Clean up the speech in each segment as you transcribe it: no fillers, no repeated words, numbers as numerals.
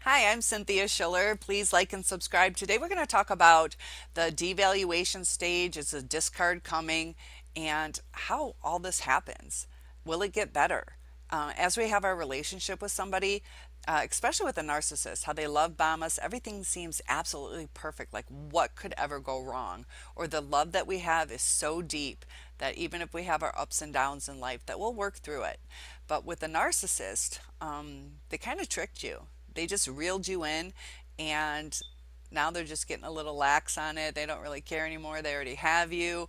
Hi, I'm Cynthia Schiller. Please like and subscribe. Today we're going to talk about the devaluation stage. Is a discard coming and how all this happens? Will it get better? As we have our relationship with somebody, especially with a narcissist, how they love bomb us, everything seems absolutely perfect. Like what could ever go wrong? Or the love that we have is so deep that even if we have our ups and downs in life, that we'll work through it. But with a narcissist, they kind of tricked you. They just reeled you in, and now they're just getting a little lax on it. They don't really care anymore. They already have you.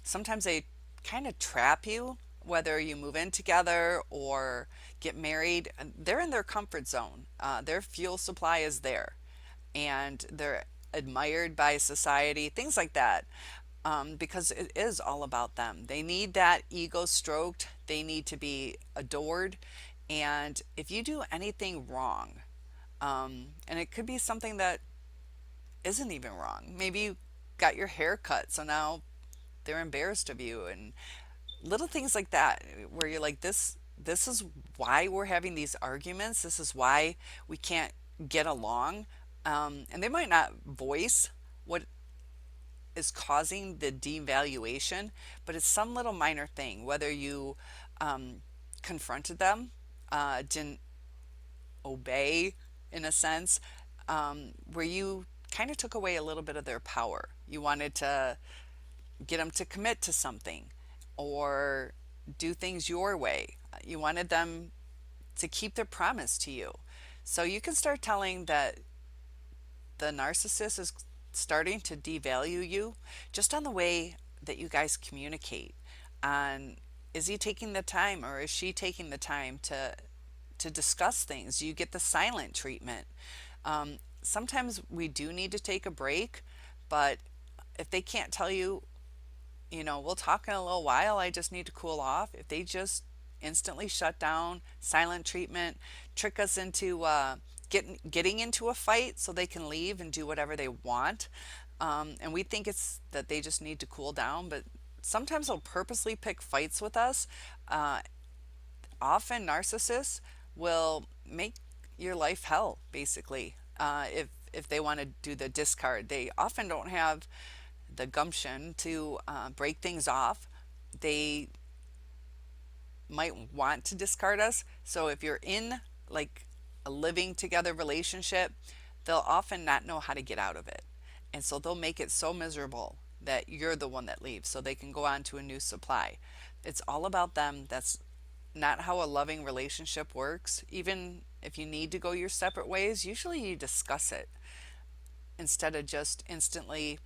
Sometimes they kind of trap you, whether you move in together or get married. They're in their comfort zone. Their fuel supply is there, and they're admired by society, things like that. Because it is all about them. They need that ego stroked. They need to be adored. And if you do anything wrong, and it could be something that isn't even wrong, maybe you got your hair cut, so now they're embarrassed of you, and little things like that, where you're like, this is why we're having these arguments. This is why we can't get along. And they might not voice what is causing the devaluation, but it's some little minor thing, whether you confronted them, didn't obey in a sense, where you kind of took away a little bit of their power. You wanted to get them to commit to something or do things your way. You wanted them to keep their promise to you. So you can start telling that the narcissist is starting to devalue you just on the way that you guys communicate. On, is he taking the time or is she taking the time to discuss things? You get the silent treatment. Sometimes we do need to take a break, but if they can't tell you, we'll talk in a little while, I just need to cool off. If they just instantly shut down, silent treatment, trick us into getting into a fight so they can leave and do whatever they want. And we think it's that they just need to cool down, but sometimes they'll purposely pick fights with us. Uh, Often narcissists will make your life hell, basically. If they want to do the discard, they often don't have the gumption to break things off. They might want to discard us. So if you're in like a living together relationship, they'll often not know how to get out of it. And so they'll make it so miserable that you're the one that leaves so they can go on to a new supply. It's all about them. That's not how a loving relationship works. Even if you need to go your separate ways, usually you discuss it instead of just instantly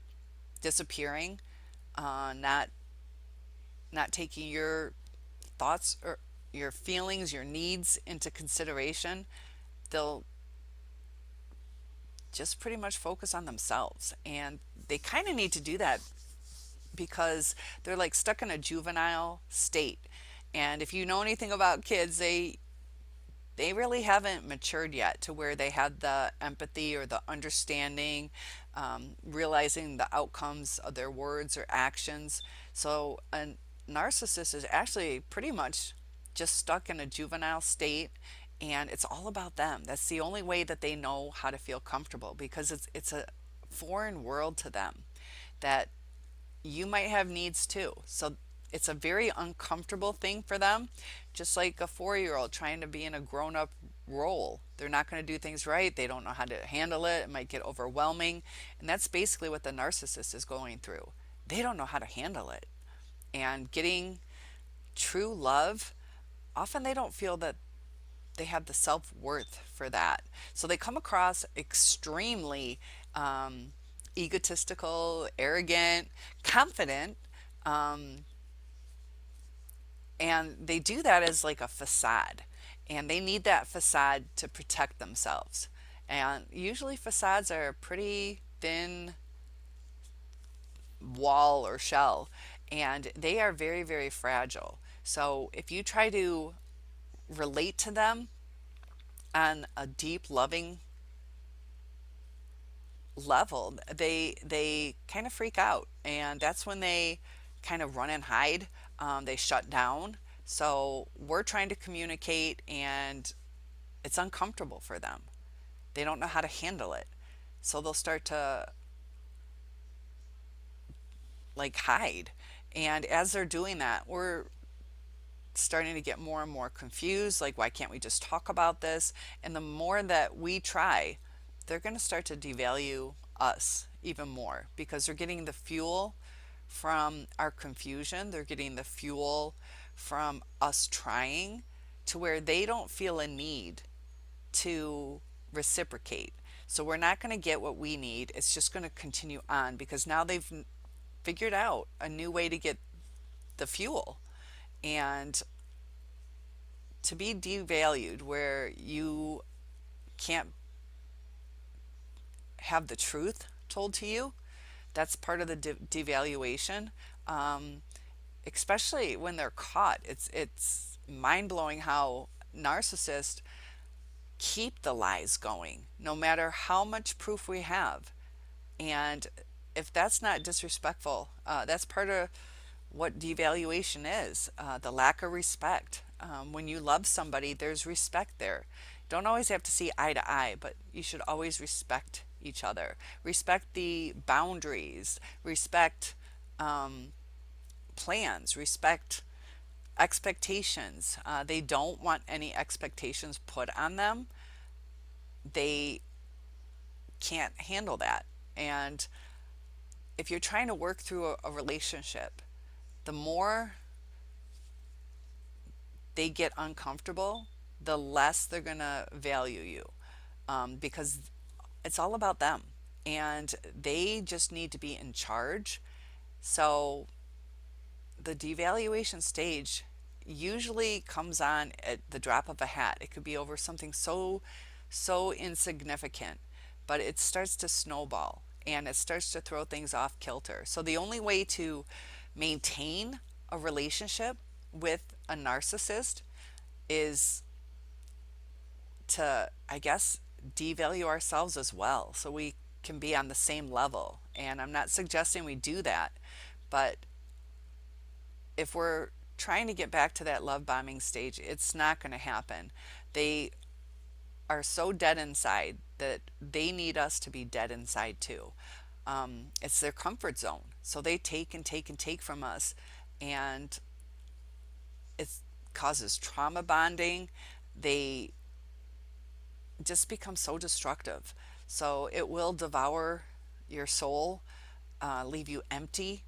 disappearing, not taking your thoughts or your feelings, your needs into consideration. They'll just pretty much focus on themselves. And they kind of need to do that because they're like stuck in a juvenile state. And if you know anything about kids, they really haven't matured yet to where they had the empathy or the understanding, realizing the outcomes of their words or actions. So a narcissist is actually pretty much just stuck in a juvenile state, and it's all about them. That's the only way that they know how to feel comfortable, because it's a foreign world to them that you might have needs too. So it's a very uncomfortable thing for them, just like a 4 year old trying to be in a grown up role. They're not going to do things right. They don't know how to handle it. It might get overwhelming. And that's basically what the narcissist is going through. They don't know how to handle it. And getting true love, often they don't feel that they have the self worth for that. So they come across extremely egotistical, arrogant, confident. Um, and they do that as like a facade. And they need that facade to protect themselves. And usually facades are a pretty thin wall or shell, and they are very, very fragile. So if you try to relate to them on a deep, loving level, they kind of freak out, and that's when they kind of run and hide. They shut down. So we're trying to communicate, and it's uncomfortable for them. They don't know how to handle it. So they'll start to like hide. And as they're doing that, we're starting to get more and more confused. Like, why can't we just talk about this? And the more that we try, they're going to start to devalue us even more because they're getting the fuel from our confusion. They're getting the fuel from us trying to where they don't feel a need to reciprocate. So we're not going to get what we need. It's just going to continue on because now they've figured out a new way to get the fuel. And to be devalued, where you can't have the truth told to you, that's part of the devaluation. Um, Especially when they're caught, it's mind blowing how narcissists keep the lies going, no matter how much proof we have. And if that's not disrespectful, that's part of what devaluation is, the lack of respect. When you love somebody, there's respect there. Don't always have to see eye to eye, but you should always respect each other. Respect the boundaries, respect plans, respect expectations. They don't want any expectations put on them. They can't handle that. And if you're trying to work through a relationship, the more they get uncomfortable, the less they're going to value you, because it's all about them. And they just need to be in charge. So the devaluation stage usually comes on at the drop of a hat. It could be over something so insignificant, but it starts to snowball and it starts to throw things off kilter. So the only way to maintain a relationship with a narcissist is to, I guess, devalue ourselves as well so we can be on the same level. And I'm not suggesting we do that, but if we're trying to get back to that love bombing stage, it's not going to happen. They are so dead inside that they need us to be dead inside too. It's their comfort zone. So they take and take and take from us, and it causes trauma bonding. They just become so destructive. So it will devour your soul, leave you empty,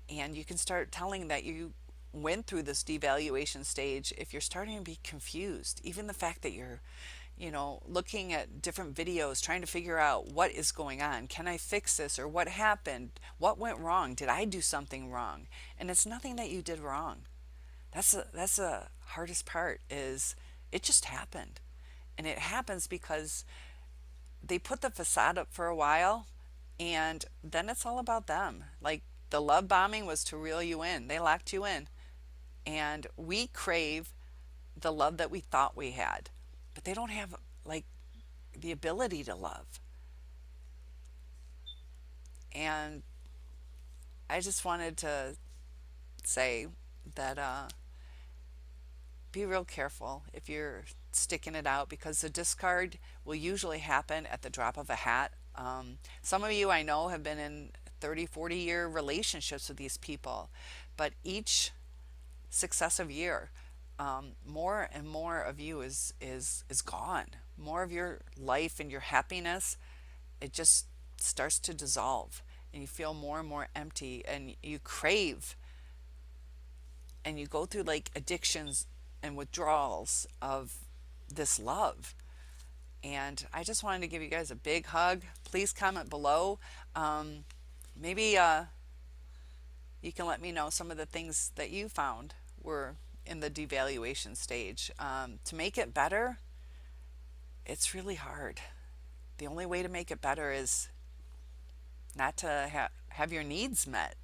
and you can start telling that you went through this devaluation stage if you're starting to be confused. Even the fact that you're, looking at different videos, trying to figure out what is going on. Can I fix this? Or what happened? What went wrong? Did I do something wrong? And it's nothing that you did wrong. That's the hardest part, is it just happened. And it happens because they put the facade up for a while, and then it's all about them. Like, the love bombing was to reel you in. They locked you in. And we crave the love that we thought we had. But they don't have, like, the ability to love. And I just wanted to say that be real careful if you're sticking it out, because the discard will usually happen at the drop of a hat. Some of you I know have been in 30, 40-year relationships with these people, but each successive year, more and more of you is gone. More of your life and your happiness, it just starts to dissolve, and you feel more and more empty, and you crave, and you go through like addictions and withdrawals of this love. And I just wanted to give you guys a big hug. Please comment below. Maybe you can let me know some of the things that you found were in the devaluation stage. To make it better, it's really hard. The only way to make it better is not to have your needs met,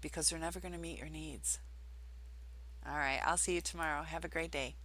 because they're never going to meet your needs. All right, I'll see you tomorrow. Have a great day.